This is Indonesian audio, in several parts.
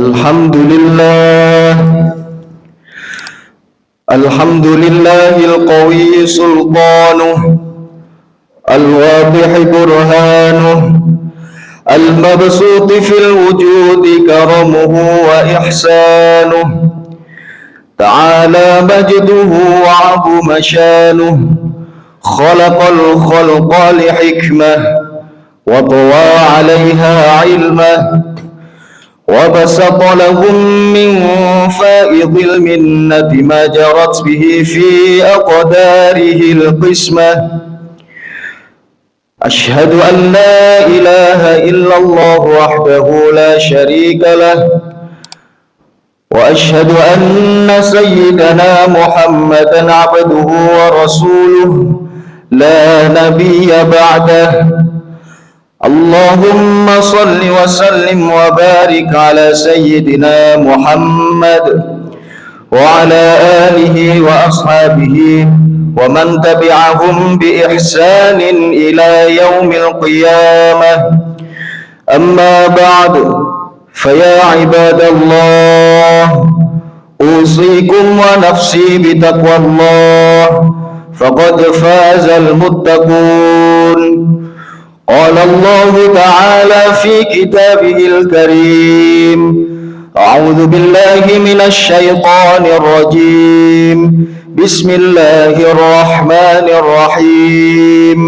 الحمد لله القوي سلطانه، الواضح برهانه، المبسوط في الوجود كرمه وإحسانه، تعالى مجده وعظم شانه، خلق الخلق لحكمة وطوى عليها علمه، وبسط لهم من فائض المنة ما جرت به في أقداره القسمة. أشهد أن لا إله إلا الله وحده لا شريك له، وأشهد أن سيدنا محمدا عبده ورسوله لا نبي بعده. اللهم صل وسلم وبارك على سيدنا محمد وعلى آله وأصحابه ومن تبعهم بإحسان إلى يوم القيامة. أما بعد، فيا عباد الله، أوصيكم ونفسي بتقوى الله، فقد فاز المتقون. قال الله تعالى في كتابه الكريم: أعوذ بالله من الشيطان الرجيم، بسم الله الرحمن الرحيم.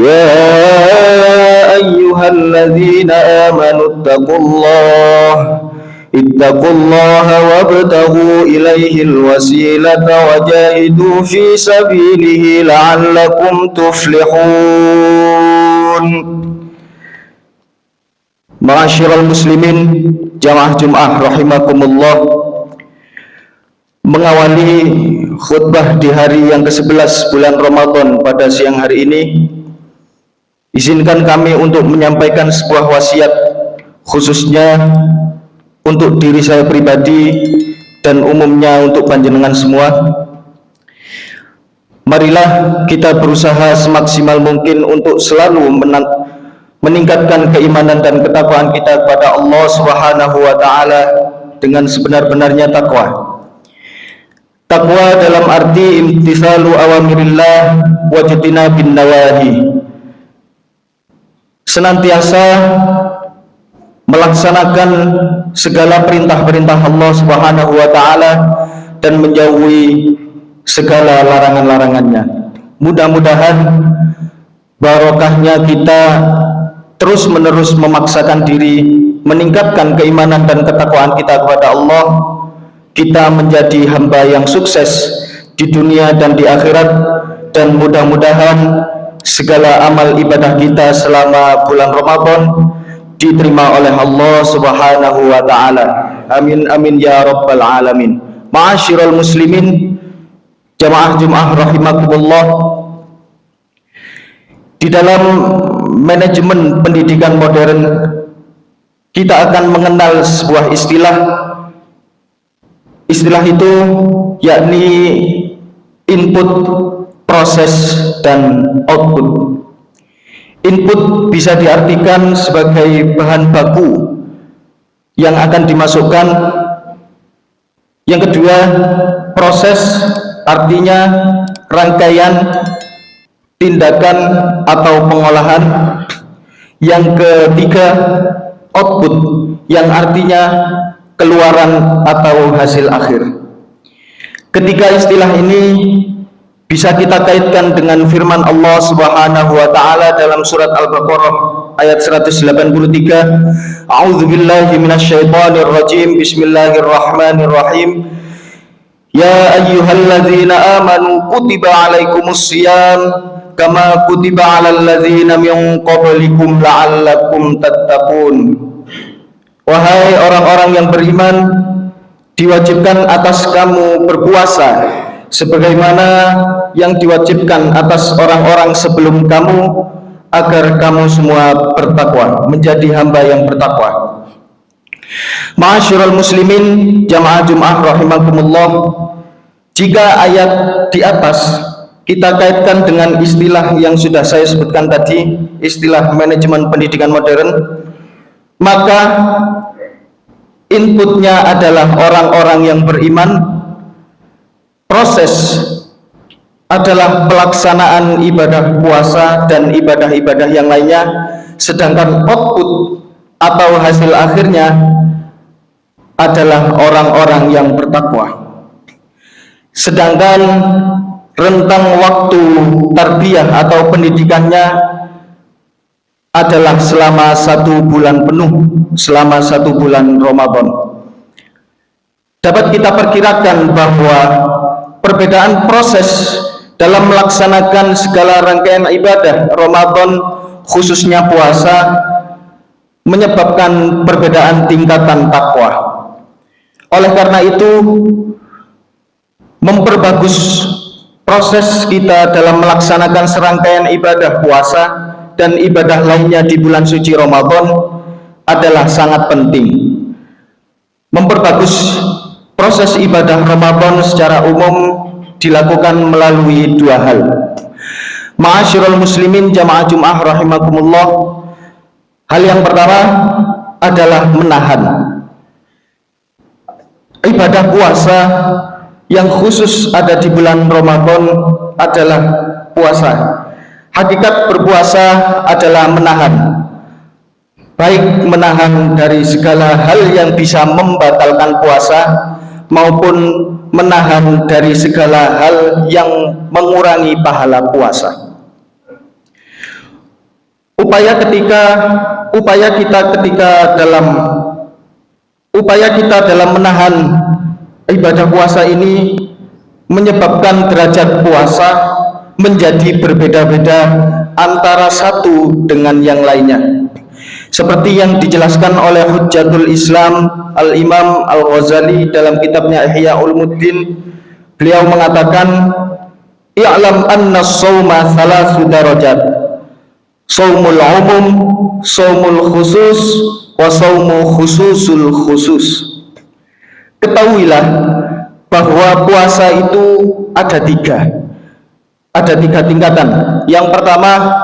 يا أيها الذين آمنوا اتقوا الله وابتغوا إليه الوسيلة وجاهدوا في سبيله لعلكم تفلحون. Ma'asyiral muslimin, jamaah Jumat rahimakumullah, mengawali khutbah di hari yang ke-11 bulan Ramadan pada siang hari ini, izinkan kami untuk menyampaikan sebuah wasiat khususnya untuk diri saya pribadi dan umumnya untuk panjenengan semua. Marilah kita berusaha semaksimal mungkin untuk selalu meningkatkan keimanan dan ketakwaan kita kepada Allah Subhanahu wa taala dengan sebenar-benarnya takwa. Takwa dalam arti imtithalu awamirillah wa jtinabin nawahi. Senantiasa melaksanakan segala perintah-perintah Allah Subhanahu wa taala dan menjauhi segala larangan-larangannya. Mudah-mudahan barokahnya kita terus-menerus memaksakan diri meningkatkan keimanan dan ketakwaan kita kepada Allah. Kita menjadi hamba yang sukses di dunia dan di akhirat, dan mudah-mudahan segala amal ibadah kita selama bulan Ramadan diterima oleh Allah Subhanahu wa taala. Amin amin ya rabbal alamin. Ma'asyiral muslimin, jamaah Jumat rahimakumullah, di dalam manajemen pendidikan modern kita akan mengenal sebuah istilah. Istilah itu yakni input, proses, dan output. Input bisa diartikan sebagai bahan baku yang akan dimasukkan. Yang kedua, proses artinya rangkaian tindakan atau pengolahan. Yang ketiga, output yang artinya keluaran atau hasil akhir. Ketiga istilah ini bisa kita kaitkan dengan firman Allah Subhanahu wa taala dalam surat Al-Baqarah ayat 183. A'udzubillahi minasyaitonir rajim. Bismillahirrahmanirrahim. Ya ayyuhalladzina amanu kutiba alaikumusiyam kama kutiba alal ladzina min qablikum la'allakum tattaqun. Wahai orang-orang yang beriman, diwajibkan atas kamu berpuasa sebagaimana yang diwajibkan atas orang-orang sebelum kamu, agar kamu semua bertakwa, menjadi hamba yang bertakwa. Ma'asyiral muslimin, jamaah Jumat rahimakumullah, jika ayat di atas kita kaitkan dengan istilah yang sudah saya sebutkan tadi, istilah manajemen pendidikan modern, maka inputnya adalah orang-orang yang beriman, proses adalah pelaksanaan ibadah puasa dan ibadah-ibadah yang lainnya, sedangkan output atau hasil akhirnya adalah orang-orang yang bertakwa. Sedangkan rentang waktu tarbiyah atau pendidikannya adalah selama 1 bulan penuh, selama 1 bulan Ramadan. Dapat kita perkirakan bahwa perbedaan proses dalam melaksanakan segala rangkaian ibadah Ramadan, khususnya puasa, menyebabkan perbedaan tingkatan takwa. Oleh karena itu, memperbagus proses kita dalam melaksanakan serangkaian ibadah puasa dan ibadah lainnya di bulan suci Ramadan adalah sangat penting. Memperbagus proses ibadah Ramadan secara umum dilakukan melalui 2 hal. Ma'asyiral muslimin jamaah Jumat rahimakumullah, hal yang pertama adalah menahan. Ibadah puasa yang khusus ada di bulan Ramadan adalah puasa. Hakikat berpuasa adalah menahan, baik menahan dari segala hal yang bisa membatalkan puasa maupun menahan dari segala hal yang mengurangi pahala puasa. Upaya kita dalam menahan ibadah puasa ini menyebabkan derajat puasa menjadi berbeda-beda antara satu dengan yang lainnya. Seperti yang dijelaskan oleh Hujjatul Islam Al-Imam Al-Ghazali dalam kitabnya Ihya Ulumuddin, beliau mengatakan, "I'lam anna as-sawma 3 darajat. Shaumul umum, shaumul khusus, wa shaumu khususul khusus." Ketahuilah bahwa puasa itu ada 3 tingkatan. Yang pertama,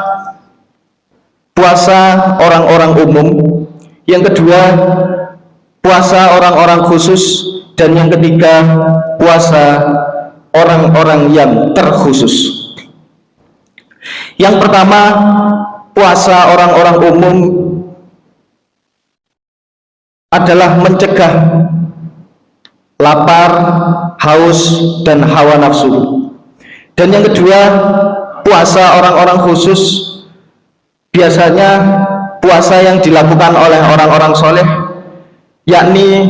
puasa orang-orang umum. Yang kedua, puasa orang-orang khusus. Dan yang ketiga, puasa orang-orang yang terkhusus. Yang pertama, puasa orang-orang umum adalah mencegah lapar, haus, dan hawa nafsu. Dan yang kedua, puasa orang-orang khusus biasanya puasa yang dilakukan oleh orang-orang soleh, yakni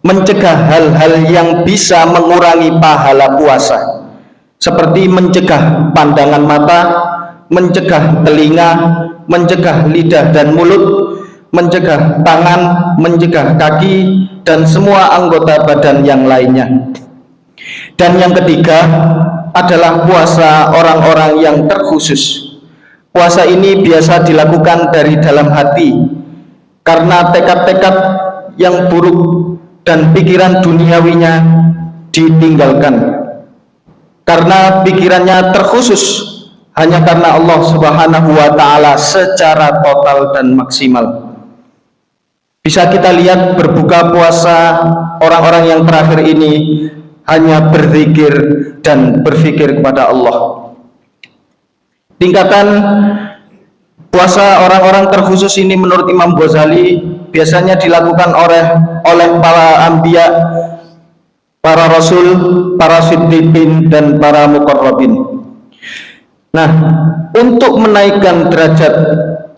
mencegah hal-hal yang bisa mengurangi pahala puasa, seperti mencegah pandangan mata, mencegah telinga, mencegah lidah dan mulut, mencegah tangan, mencegah kaki, dan semua anggota badan yang lainnya. Dan yang ketiga adalah puasa orang-orang yang terkhusus. Puasa ini biasa dilakukan dari dalam hati, karena tekad-tekad yang buruk dan pikiran duniawinya ditinggalkan, karena pikirannya terkhusus hanya karena Allah Subhanahu wa Ta'ala secara total dan maksimal. Bisa kita lihat berbuka puasa orang-orang yang terakhir ini hanya berzikir dan berfikir kepada Allah. Tingkatan puasa orang-orang terkhusus ini menurut Imam Ghazali biasanya dilakukan oleh para anbiya, para rasul, para siddiqin, dan para muqarrabin. Nah, untuk menaikkan derajat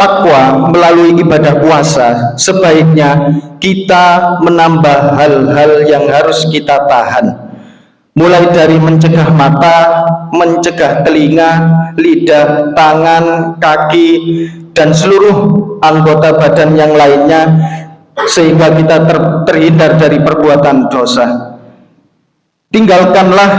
takwa melalui ibadah puasa, sebaiknya kita menambah hal-hal yang harus kita tahan, mulai dari mencegah mata, mencegah telinga, lidah, tangan, kaki, dan seluruh anggota badan yang lainnya, sehingga kita terhindar dari perbuatan dosa. Tinggalkanlah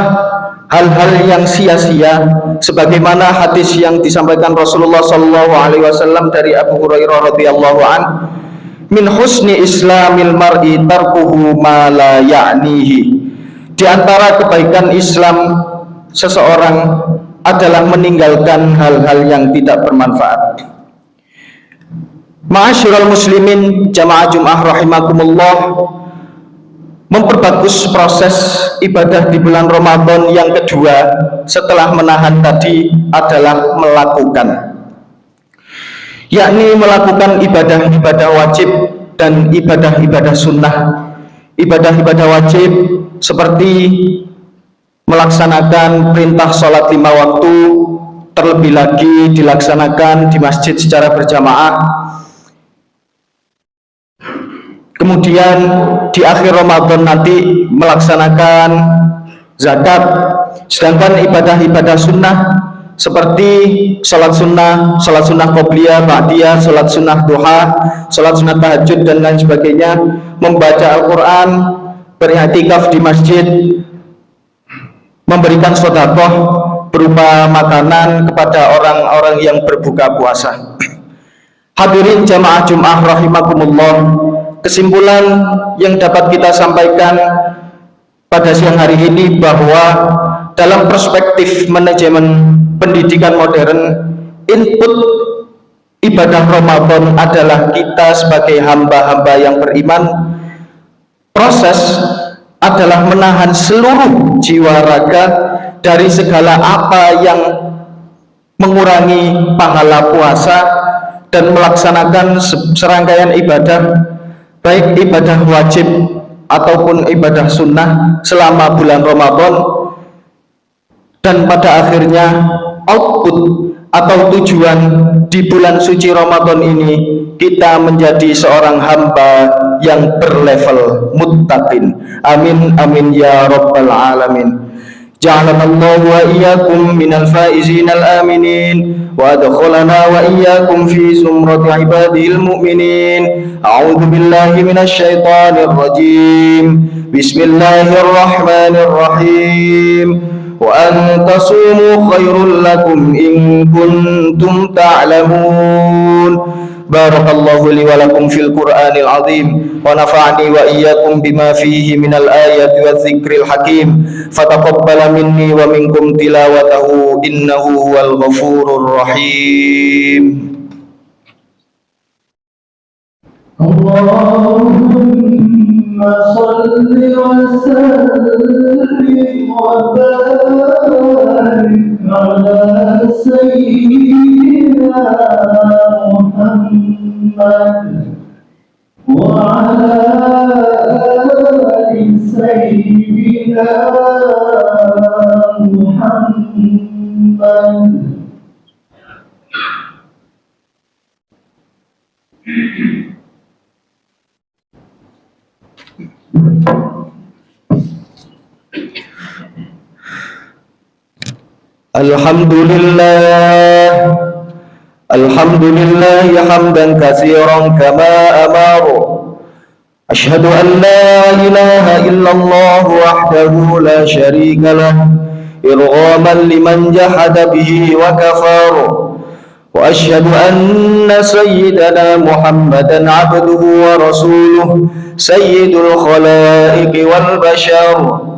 hal-hal yang sia-sia, sebagaimana hadis yang disampaikan Rasulullah SAW dari Abu Hurairah radhiyallahu an, min husni islamil mar'i tarkuhu ma la ya'nihi. Di antara kebaikan Islam seseorang adalah meninggalkan hal-hal yang tidak bermanfaat. Ma'asyiral muslimin jamaah Jum'ah rahimakumullah, memperbagus proses ibadah di bulan Ramadan yang kedua setelah menahan tadi adalah melakukan, yakni melakukan ibadah-ibadah wajib dan ibadah-ibadah sunnah. Ibadah-ibadah wajib seperti melaksanakan perintah sholat 5 waktu, terlebih lagi dilaksanakan di masjid secara berjamaah. Kemudian di akhir Ramadan nanti melaksanakan zakat. Sedangkan ibadah-ibadah sunnah seperti sholat sunnah qobliyah, ba'diyah, sholat sunnah duha, sholat sunnah tahajud dan lain sebagainya, membaca Al-Quran, beriktikaf di masjid, memberikan sedekah berupa makanan kepada orang-orang yang berbuka puasa. Hadirin jamaah Jum'ah rahimakumullah, kesimpulan yang dapat kita sampaikan pada siang hari ini bahwa dalam perspektif manajemen pendidikan modern, input ibadah Ramadan adalah kita sebagai hamba-hamba yang beriman. Proses adalah menahan seluruh jiwa raga dari segala apa yang mengurangi pahala puasa dan melaksanakan serangkaian ibadah, baik ibadah wajib ataupun ibadah sunnah selama bulan Ramadan, dan pada akhirnya output atau tujuan di bulan suci Ramadan ini kita menjadi seorang hamba yang berlevel muttaqin. Amin amin ya rabbal alamin. Ja'alanallahu wa iyyakum minal faizin al-aminin wa adkhalana wa iyyakum fi zumrati ibadil mu'minin. A'udzu billahi minasy syaithanir rajim. Bismillahirrahmanirrahim. Wa an tasumu khairul lakum in kuntum ta'lamun. Barakallahu li wa lakum fil Qur'anil azim wa nafa'ani wa iyyakum bima fihi minal ayati wa dzikril hakim. Fataqabbala minni wa minkum tilawatahu innahu huwal ghafurur rahim. Allahumma shalli wa sallim wa barik ala sayyidina Muhammad wa ala ali sayyidina Muhammad. Alhamdulillah hamdan katsiran kama amaru. Asyhadu an la ilaha illallah wahdahu la syarika lah, irghaman liman jahada bihi wa kafaru. Wa asyhadu anna sayyidana Muhammadan abduhu wa rasuluh, sayyidul khalaiqi wal bashar.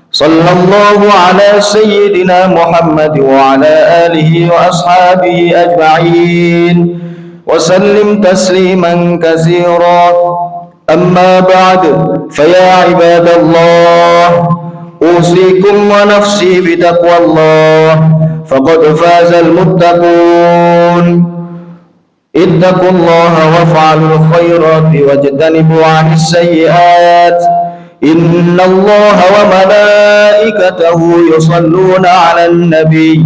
Sallallahu ala sayyidina Muhammad wa ala alihi wa ashabihi ajma'in wa sallim tasliman katsira. Amma ba'd, faya ibadallah, usikum wa nafsi bitaqwallah, faqad fazal muttaqun. Ittaqullaha waf'alul khairati wajtanibu 'anis sayyi'at. Inna Allaha wa malaikatahu yusalluna 'alan nabi.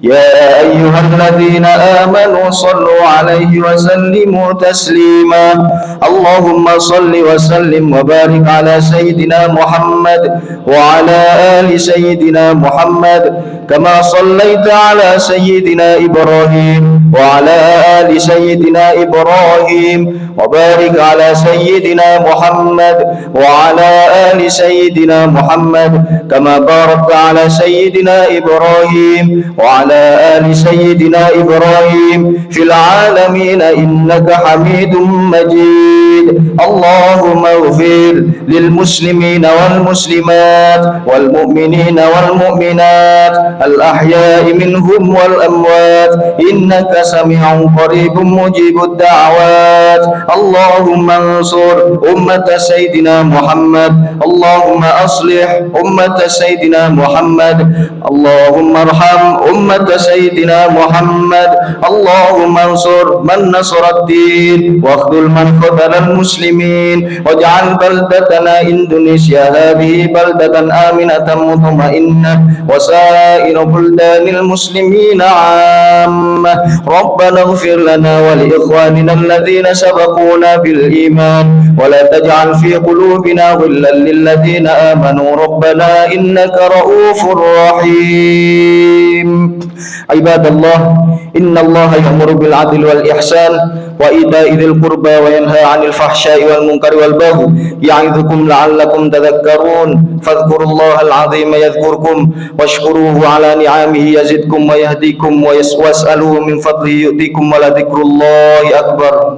Ya ayyuhalladzina amanu sallu 'alaihi wa sallimu taslima. Allahumma salli wa sallim wa barik ala sayyidina Muhammad wa ala ali sayyidina Muhammad kama sallaita ala sayyidina Ibrahim wa ala ali sayyidina Ibrahim wa barik ala sayyidina Muhammad wa ala ali sayyidina Muhammad kama barakta ala sayyidina Ibrahim wa وعلى آل سيدنا إبراهيم في العالمين إنك حميد مجيد. اللهم اغفر للمسلمين والمسلمات والمؤمنين والمؤمنات الأحياء منهم والأموات إنك سميع قريب مجيب الدعوات. اللهم انصر أمة سيدنا محمد، اللهم أصلح أمة سيدنا محمد، اللهم ارحم أمة سيدنا محمد، اللهم انصر من نصر الدين واخذل من خذل المسلمين، واجعل بلدتنا إندونيسيا هذه بلدة آمنة مطمئنة وسائر بلدان المسلمين عامة. ربنا اغفر لنا ولإخواننا الذين سبقونا بالإيمان ولا تجعل في قلوبنا غلا للذين آمنوا ربنا إنك رؤوف رحيم. عباد الله، إن الله يأمر بالعدل والإحسان وإيتاء ذي القربى وينهى عن الفحشاء والمنكر والبغي يعظكم لعلكم تذكرون. فاذكروا الله العظيم يذكركم واشكروه على نعمه يزدكم ويهديكم واسألوه من فضله يؤتيكم ولذكر الله أكبر.